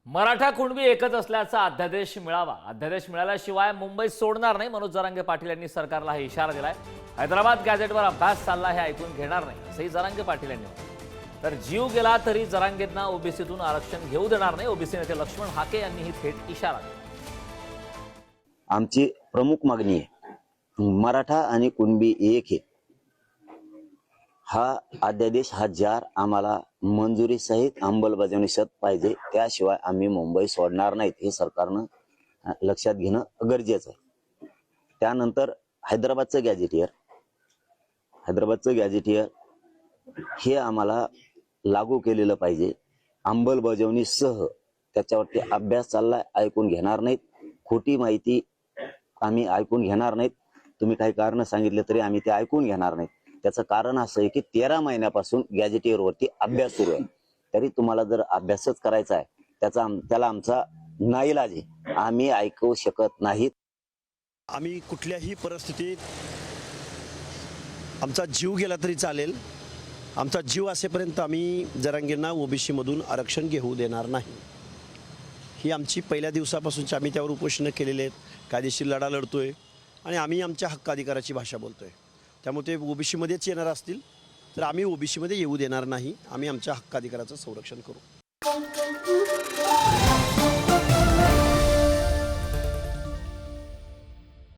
मराठा कुणबी एकच असल्याचा अध्यादेश मिळावा. अध्यादेश मिळाल्याशिवाय मुंबई सोडणार नाही. मनोज जरांगे पाटील यांनी सरकारला हा इशारा दिलाय. हैदराबाद गॅझेटवर अभ्यास चालला हे ऐकून घेणार नाही असंही जरांगे पाटील यांनी म्हटलं. तर जीव गेला तरी जरांगेंना ओबीसीतून आरक्षण घेऊ देणार नाही. ओबीसी नेते लक्ष्मण हाके यांनीही थेट इशारा दिला. आमची प्रमुख मागणी आहे मराठा आणि कुणबी एक आहे. हा अध्यादेश हजार आम्हाला मंजुरी सहित अंमलबजावणी सहित पाहिजे. त्याशिवाय आम्ही मुंबई सोडणार नाहीत हे सरकारनं लक्षात घेणं गरजेचं आहे. त्यानंतर हैदराबादचं गॅझेटियर हे आम्हाला लागू केलेलं पाहिजे. अंमलबजावणीसह त्याच्यावरती अभ्यास चाललाय. ऐकून घेणार नाहीत. खोटी माहिती आम्ही ऐकून घेणार नाहीत. तुम्ही काही कारण सांगितले तरी आम्ही ते ऐकून घेणार नाहीत. त्याचं कारण असं आहे की 13 महिन्यापासून गॅझेटियरवरती अभ्यास सुरू आहे. तरी तुम्हाला जर अभ्यासच करायचा आहे त्याला आमचा नाईलाज आहे. आम्ही ऐकू शकत नाहीत. आम्ही कुठल्याही परिस्थितीत आमचा जीव गेला तरी चालेल. आमचा जीव असेपर्यंत आम्ही जरांगेंना ओबीसी मधून आरक्षण घेऊ देणार नाही. ही आमची पहिल्या दिवसापासूनची आम्ही त्यावर उपोषणं केलेले आहेत. कायदेशीर लढा लढतोय आणि आम्ही आमच्या हक्क अधिकाराची भाषा बोलतोय. त्यामुळे ते ओबीसी मध्येच येणार असतील तर आम्ही ओबीसी मध्ये येऊ देणार नाही. आम्ही आमच्या हक्क अधिकाराचं संरक्षण करू.